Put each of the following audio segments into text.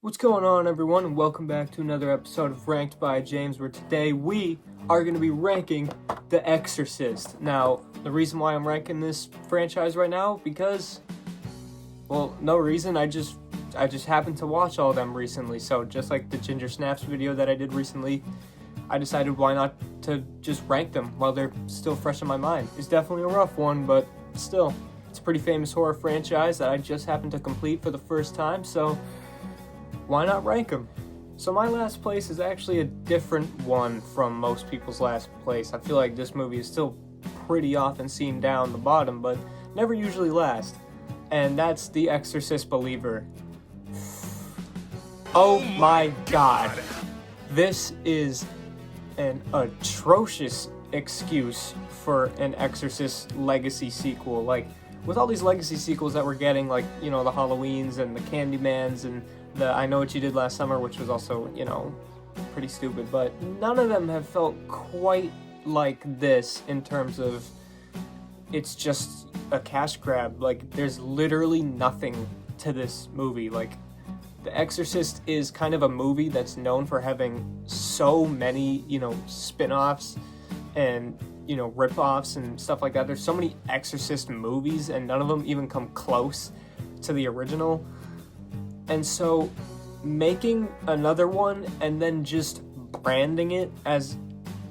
What's going on, everyone, and welcome back to another episode of Ranked by James, where today we are going to be ranking The Exorcist. Now, the reason why I'm ranking this franchise right now, because, well, no reason, I just happened to watch all of them recently, so just like the Ginger Snaps video that I did recently, I decided why not to just rank them while they're still fresh in my mind. It's definitely a rough one, but still, it's a pretty famous horror franchise that I just happened to complete for the first time, so why not rank them? So my last place is actually a different one from most people's last place. I feel like this movie is still pretty often seen down the bottom, but never usually last. And that's The Exorcist Believer. Oh my god. This is an atrocious excuse for an Exorcist legacy sequel. Like, with all these legacy sequels that we're getting, like, you know, the Halloweens and the Candymans and the I Know What You Did Last Summer, which was also, you know, pretty stupid, but none of them have felt quite like this in terms of it's just a cash grab. Like, there's literally nothing to this movie. Like, The Exorcist is kind of a movie that's known for having so many, you know, spin-offs and, you know, rip-offs and stuff like that. There's so many Exorcist movies, and none of them even come close to the original. And so, making another one and then just branding it as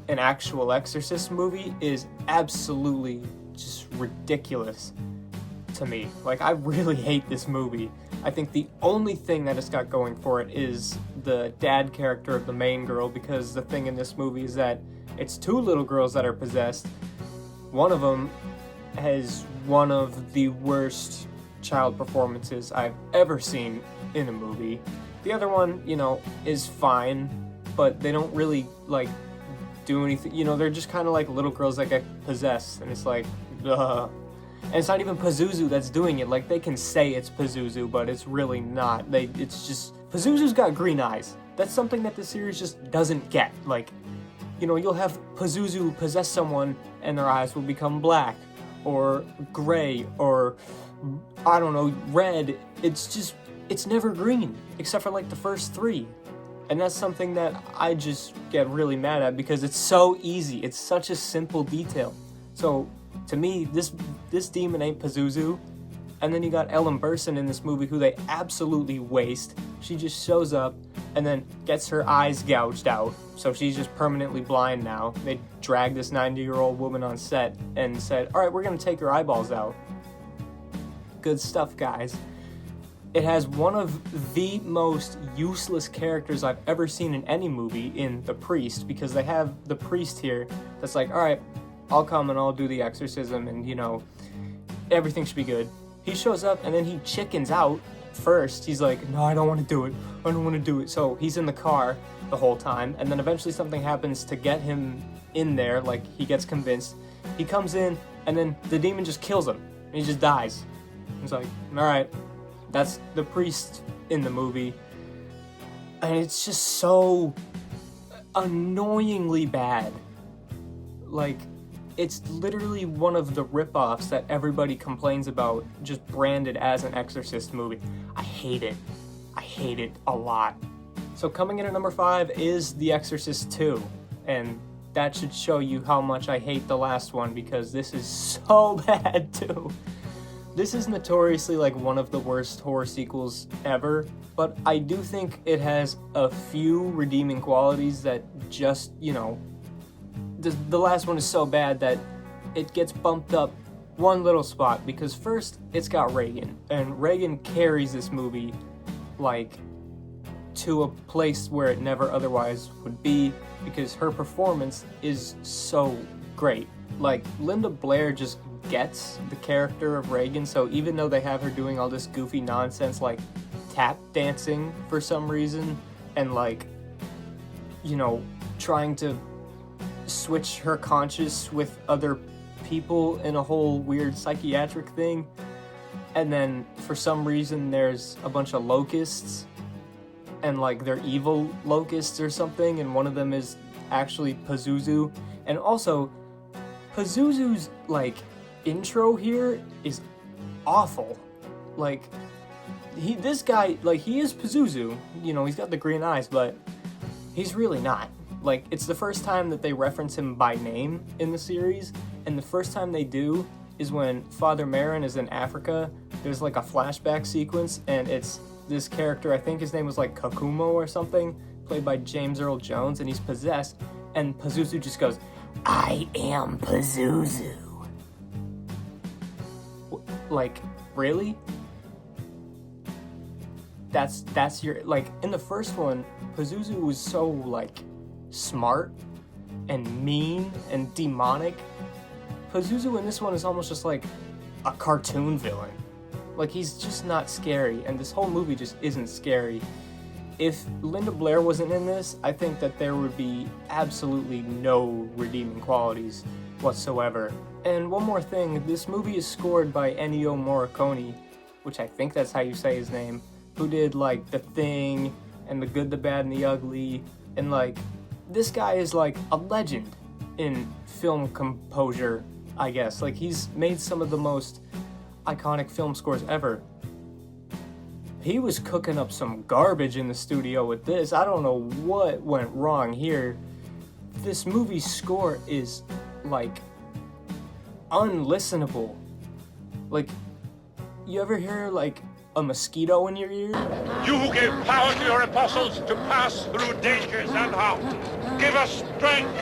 an actual Exorcist movie is absolutely just ridiculous to me. Like, I really hate this movie. I think the only thing that it's got going for it is the dad character of the main girl, because the thing in this movie is that it's two little girls that are possessed. One of them has one of the worst child performances I've ever seen in a movie. The other one, you know, is fine, but they don't really, like, do anything. You know, they're just kind of like little girls that get possessed, and it's like, ugh. And it's not even Pazuzu that's doing it. Like, they can say it's Pazuzu, but it's really not. It's just, Pazuzu's got green eyes. That's something that the series just doesn't get. Like, you know, you'll have Pazuzu possess someone, and their eyes will become black, or gray, or, I don't know, red. It's never green, except for like the first three. And that's something that I just get really mad at, because it's so easy. It's such a simple detail. So, to me, this demon ain't Pazuzu. And then you got Ellen Burstyn in this movie, who they absolutely waste. She just shows up and then gets her eyes gouged out, so she's just permanently blind now. They dragged this 90-year-old woman on set and said, alright, we're gonna take her eyeballs out. Good stuff, guys. It has one of the most useless characters I've ever seen in any movie in the priest, because they have the priest here that's like, alright, I'll come and I'll do the exorcism and, you know, everything should be good. He shows up and then he chickens out first. He's like, no, I don't want to do it. I don't want to do it. So he's in the car the whole time, and then eventually something happens to get him in there. Like, he gets convinced. He comes in, and then the demon just kills him, and he just dies. It's like, alright, that's the priest in the movie. And it's just so annoyingly bad. Like, it's literally one of the rip-offs that everybody complains about, just branded as an Exorcist movie. I hate it. I hate it a lot. So coming in at number 5 is The Exorcist 2. And that should show you how much I hate the last one, because this is so bad too. This is notoriously like one of the worst horror sequels ever, but I do think it has a few redeeming qualities that just, you know, the last one is so bad that it gets bumped up one little spot, because first, it's got Reagan, and Reagan carries this movie, like, to a place where it never otherwise would be, because her performance is so great. Like, Linda Blair just gets the character of Reagan, so even though they have her doing all this goofy nonsense, like tap dancing for some reason, and, like, you know, trying to switch her conscious with other people in a whole weird psychiatric thing, and then for some reason there's a bunch of locusts, and like they're evil locusts or something, and one of them is actually Pazuzu. And also, Pazuzu's like intro here is awful. Like, this guy, like, he is Pazuzu, you know, he's got the green eyes, but he's really not. Like, it's the first time that they reference him by name in the series, and the first time they do is when Father Merrin is in Africa. There's like a flashback sequence, and it's this character, I think his name was like Kakumo or something, played by James Earl Jones, and he's possessed, and Pazuzu just goes, "I am Pazuzu." Like, really? That's your, like, in the first one, Pazuzu was so, like, smart and mean and demonic. Pazuzu in this one is almost just like a cartoon villain. Like, he's just not scary, and this whole movie just isn't scary. If Linda Blair wasn't in this, I think that there would be absolutely no redeeming qualities whatsoever. And one more thing, this movie is scored by Ennio Morricone, which I think that's how you say his name, who did, like, The Thing, and The Good, the Bad, and the Ugly, and, like, this guy is, like, a legend in film composure, I guess. Like, he's made some of the most iconic film scores ever. He was cooking up some garbage in the studio with this. I don't know what went wrong here. This movie's score is, like, unlistenable. Like, you ever hear, like, a mosquito in your ear? You who gave power to your apostles to pass through dangers and harm, give us strength.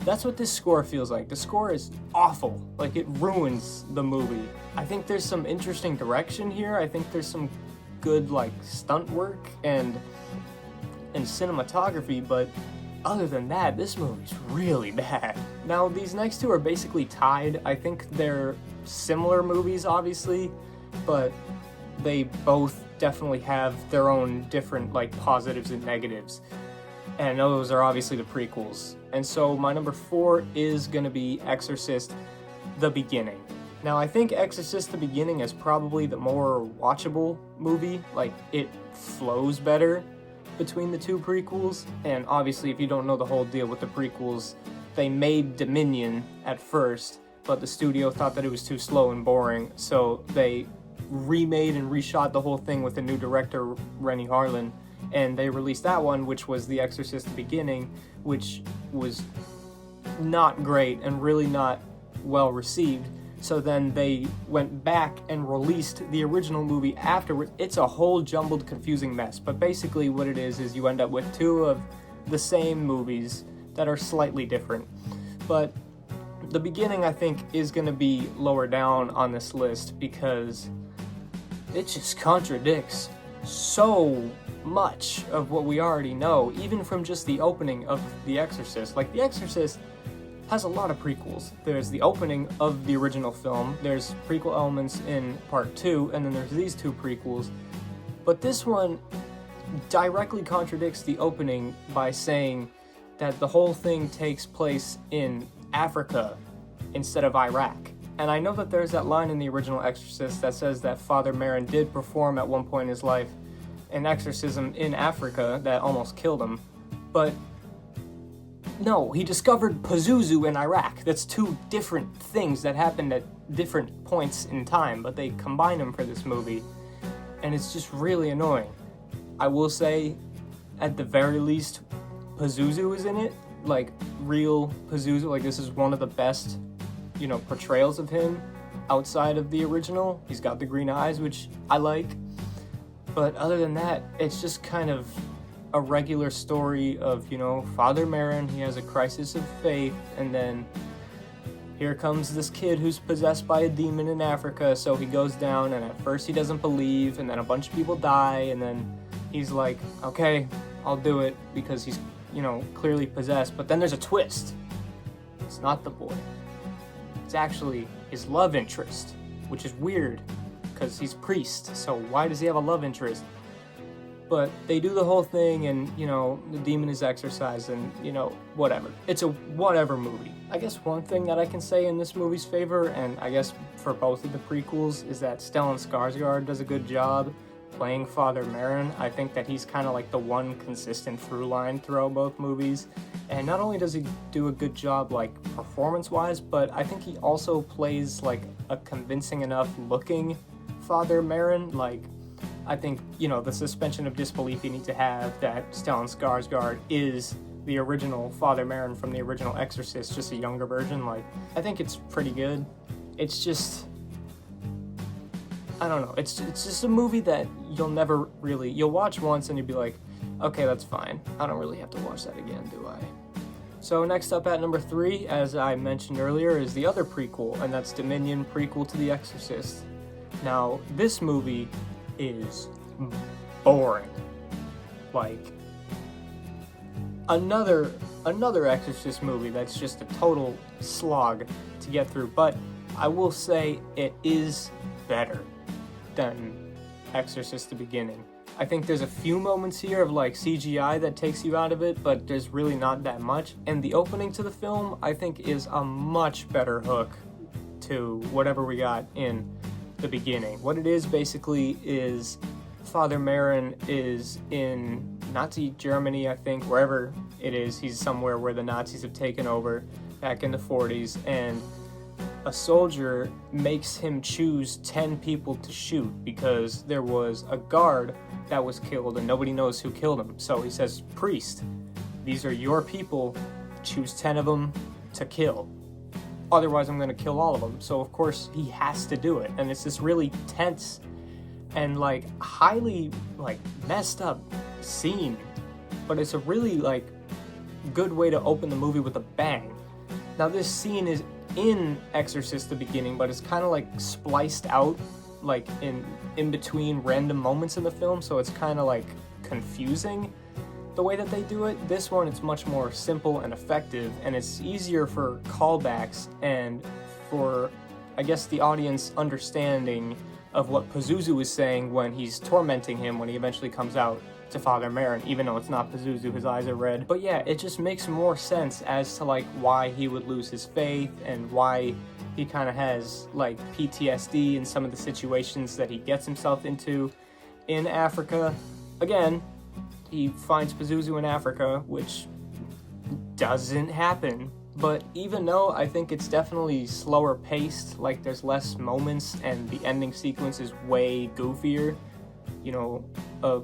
That's what this score feels like. The score is awful. Like, it ruins the movie. I think there's some interesting direction here. I think there's some good, like, stunt work and cinematography, but other than that, this movie's really bad. Now, these next two are basically tied. I think they're similar movies, obviously, but they both definitely have their own different, like, positives and negatives. And those are obviously the prequels. And so my number 4 is gonna be Exorcist: The Beginning. Now, I think Exorcist: The Beginning is probably the more watchable movie. Like, it flows better between the two prequels, and obviously if you don't know the whole deal with the prequels, they made Dominion at first, but the studio thought that it was too slow and boring, so they remade and reshot the whole thing with a new director, Rennie Harlin, and they released that one, which was The Exorcist: The Beginning, which was not great and really not well received. So then they went back and released the original movie afterwards. It's a whole jumbled, confusing mess, but basically what it is you end up with two of the same movies that are slightly different. But The Beginning, I think, is going to be lower down on this list because it just contradicts so much of what we already know, even from just the opening of The Exorcist. Like, The Exorcist has a lot of prequels. There's the opening of the original film, there's prequel elements in part 2, and then there's these two prequels. But this one directly contradicts the opening by saying that the whole thing takes place in Africa instead of Iraq. And I know that there's that line in the original Exorcist that says that Father Merrin did perform at one point in his life an exorcism in Africa that almost killed him, but no, he discovered Pazuzu in Iraq. That's two different things that happened at different points in time, but they combine them for this movie, and it's just really annoying. I will say, at the very least, Pazuzu is in it, like, real Pazuzu. Like, this is one of the best, you know, portrayals of him outside of the original. He's got the green eyes, which I like, but other than that, it's just kind of a regular story of, you know, Father Merrin, he has a crisis of faith, and then here comes this kid who's possessed by a demon in Africa, so he goes down, and at first he doesn't believe, and then a bunch of people die, and then he's like, okay, I'll do it, because he's, you know, clearly possessed. But then there's a twist. It's not the boy. It's actually his love interest, which is weird, because he's priest, so why does he have a love interest? But they do the whole thing, and, you know, the demon is exorcised, and, you know, whatever. It's a whatever movie. I guess one thing that I can say in this movie's favor, and I guess for both of the prequels, is that Stellan Skarsgård does a good job playing Father Merrin. I think that he's kind of like the one consistent through line throughout both movies. And not only does he do a good job like performance-wise, but I think he also plays like a convincing enough looking Father Merrin. Like, I think, you know, the suspension of disbelief you need to have that Stellan Skarsgård is the original Father Merrin from the original Exorcist, just a younger version. Like, I think it's pretty good. It's just, I don't know, it's just a movie that you'll watch once and you'll be like, okay, that's fine. I don't really have to watch that again, do I? So next up at number 3, as I mentioned earlier, is the other prequel, and that's Dominion, prequel to The Exorcist. Now, this movie is boring. Like, another Exorcist movie that's just a total slog to get through, but I will say it is better than Exorcist the Beginning. I think there's a few moments here of like CGI that takes you out of it, but there's really not that much. And the opening to the film, I think, is a much better hook to whatever we got in the beginning. What it is basically is Father Merrin is in Nazi Germany, I think, wherever it is. He's somewhere where the Nazis have taken over back in the 40s, and a soldier makes him choose 10 people to shoot because there was a guard that was killed and nobody knows who killed him. So he says, priest, these are your people, choose 10 of them to kill. Otherwise I'm gonna kill all of them. So of course he has to do it. And it's this really tense and like highly like messed up scene, but it's a really like good way to open the movie with a bang. Now this scene is in Exorcist the Beginning, but it's kind of like spliced out like in between random moments in the film, so it's kind of like confusing the way that they do it. This one, it's much more simple and effective, and it's easier for callbacks and for, I guess, the audience understanding of what Pazuzu is saying when he's tormenting him when he eventually comes out to Father Merrin, even though it's not Pazuzu, his eyes are red. But yeah, it just makes more sense as to like why he would lose his faith and why he kind of has like PTSD in some of the situations that he gets himself into in Africa. Again, he finds Pazuzu in Africa, which doesn't happen. But even though I think it's definitely slower paced, like there's less moments and the ending sequence is way goofier, you know, a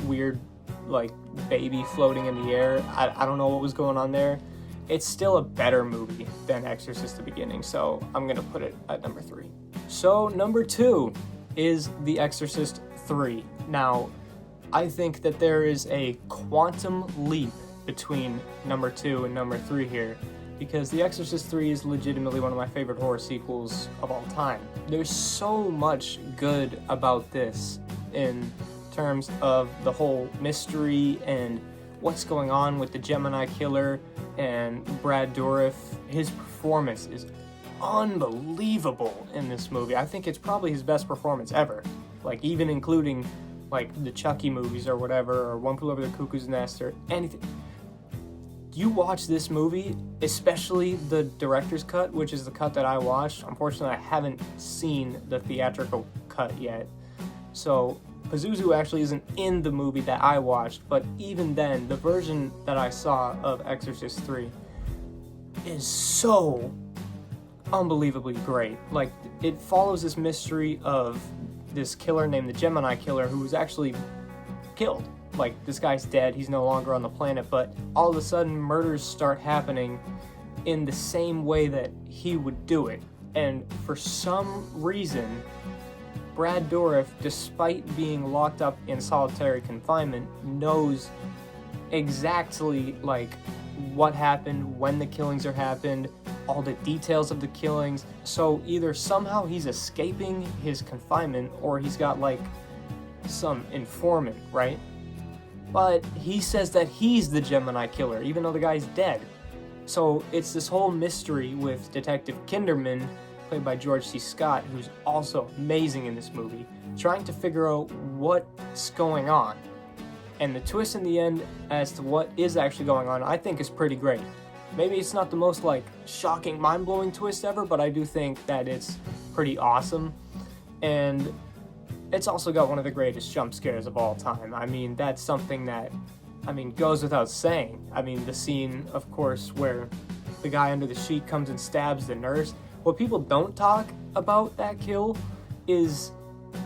weird like baby floating in the air. I don't know what was going on there. It's still a better movie than Exorcist the Beginning, so I'm gonna put it at number 3. So number 2 is The Exorcist 3. Now, I think that there is a quantum leap between number 2 and number 3 here, because The Exorcist 3 is legitimately one of my favorite horror sequels of all time. There's so much good about this in terms of the whole mystery and what's going on with the Gemini killer and Brad Dourif. His performance is unbelievable in this movie. I think it's probably his best performance ever, like even including like the Chucky movies or whatever, or One Flew Over the Cuckoo's Nest or anything. You watch this movie, especially the director's cut, which is the cut that I watched. Unfortunately, I haven't seen the theatrical cut yet, so Pazuzu actually isn't in the movie that I watched, but even then, the version that I saw of Exorcist 3 is so unbelievably great. Like, it follows this mystery of this killer named the Gemini Killer who was actually killed. Like, this guy's dead, he's no longer on the planet, but all of a sudden murders start happening in the same way that he would do it. And for some reason, Brad Dourif, despite being locked up in solitary confinement, knows exactly like what happened, when the killings are happened, all the details of the killings. So either somehow he's escaping his confinement or he's got like some informant, right? But he says that he's the Gemini killer, even though the guy's dead. So it's this whole mystery with Detective Kinderman, played by George C. Scott, who's also amazing in this movie, trying to figure out what's going on. And the twist in the end as to what is actually going on, I think is pretty great. Maybe it's not the most like shocking, mind-blowing twist ever, but I do think that it's pretty awesome. And it's also got one of the greatest jump scares of all time. I mean, that's something that, goes without saying. I mean, the scene, of course, where the guy under the sheet comes and stabs the nurse. What people don't talk about that kill is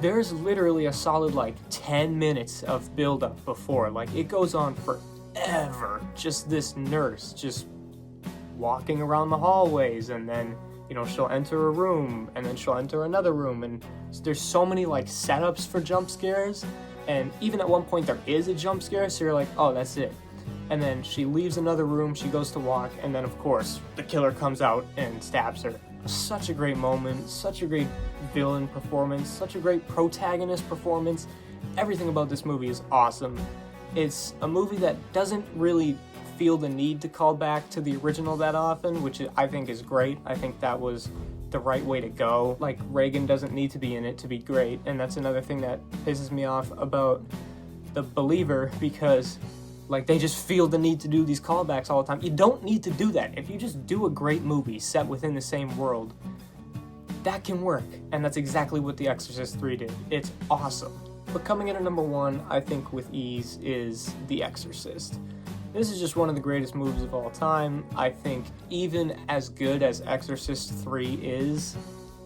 there's literally a solid, 10 minutes of build-up before. It goes on forever. Just this nurse just walking around the hallways, and then, she'll enter a room, and then she'll enter another room, and there's so many, setups for jump scares, and even at one point there is a jump scare, so you're like, oh, that's it. And then she leaves another room, she goes to walk, and then, of course, the killer comes out and stabs her. Such a great moment, such a great villain performance, such a great protagonist performance. Everything about this movie is awesome. It's a movie that doesn't really feel the need to call back to the original that often, which I think is great. I think that was the right way to go. Reagan doesn't need to be in it to be great, and that's another thing that pisses me off about The Believer, because they just feel the need to do these callbacks all the time. You don't need to do that. If you just do a great movie set within the same world, that can work, and that's exactly what The Exorcist 3 did. It's awesome. But coming in at number 1, I think with ease, is The Exorcist. This is just one of the greatest movies of all time. I think even as good as Exorcist 3 is,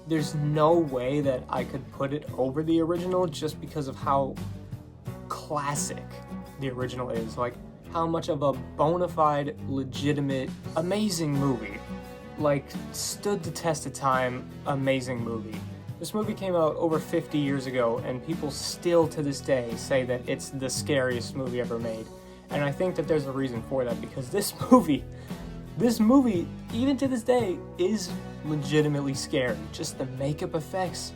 there's no way that I could put it over the original just because of how classic the original is. How much of a bona fide, legitimate, amazing movie. Stood the test of time, amazing movie. This movie came out over 50 years ago, and people still to this day say that it's the scariest movie ever made. And I think that there's a reason for that, because this movie, even to this day, is legitimately scary. Just the makeup effects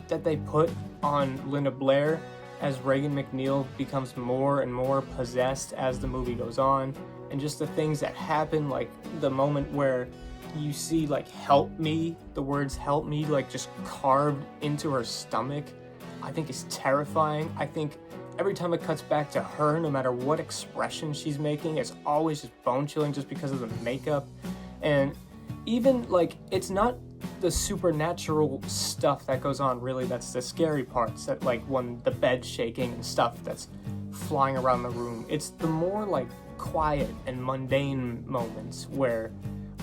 that they put on Linda Blair as Reagan McNeil becomes more and more possessed as the movie goes on, and just the things that happen, the moment where you see, help me, the words help me, just carved into her stomach, I think is terrifying. I think every time it cuts back to her, no matter what expression she's making, it's always just bone-chilling just because of the makeup. And even, it's not the supernatural stuff that goes on, really, that's the scary parts, that, when the bed's shaking and stuff that's flying around the room. It's the more, quiet and mundane moments where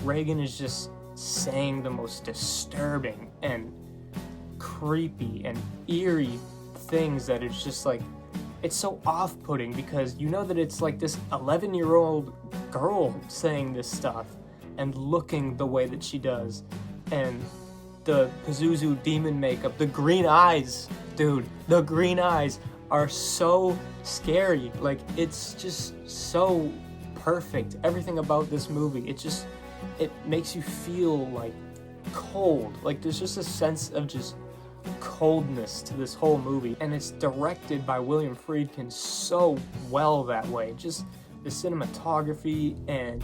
Reagan is just saying the most disturbing and creepy and eerie things that it's just it's so off-putting, because you know that it's this 11-year-old girl saying this stuff and looking the way that she does, and the Pazuzu demon makeup, the green eyes, dude, the green eyes are so scary. It's just so perfect. Everything about this movie, it makes you feel cold. There's just a sense of just coldness to this whole movie, and it's directed by William Friedkin so well that way. Just the cinematography and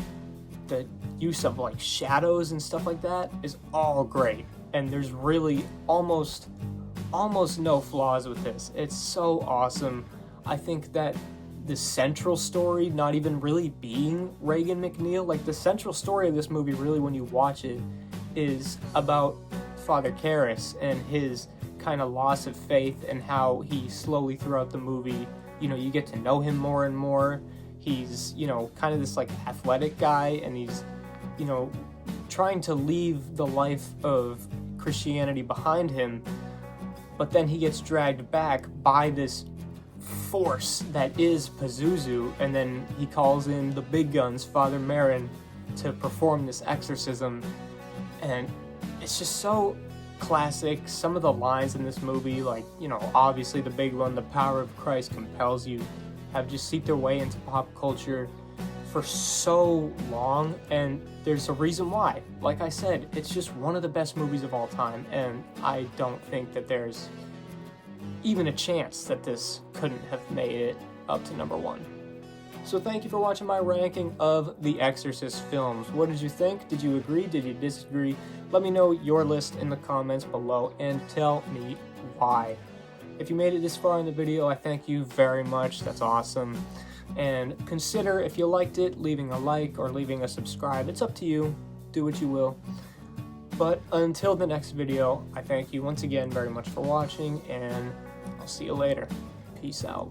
the use of shadows and stuff like that is all great, and there's really almost no flaws with this. It's so awesome. I think that the central story not even really being Reagan McNeil, the central story of this movie, really, when you watch it, is about Father Karras and his kind of loss of faith, and how he slowly throughout the movie, you get to know him more and more. He's, kind of this athletic guy, and he's, trying to leave the life of Christianity behind him, but then he gets dragged back by this force that is Pazuzu, and then he calls in the big guns, Father Marin, to perform this exorcism, and it's just so classic. Some of the lines in this movie, obviously the big one, the power of Christ compels you, have just seeped their way into pop culture for so long, and there's a reason why. Like I said, it's just one of the best movies of all time, and I don't think that there's even a chance that this couldn't have made it up to number 1. So thank you for watching my ranking of the Exorcist films. What did you think? Did you agree? Did you disagree? Let me know your list in the comments below and tell me why. If you made it this far in the video, I thank you very much. That's awesome. And consider, if you liked it, leaving a like or leaving a subscribe. It's up to you. Do what you will. But until the next video, I thank you once again very much for watching, and I'll I'll see you later. Peace out.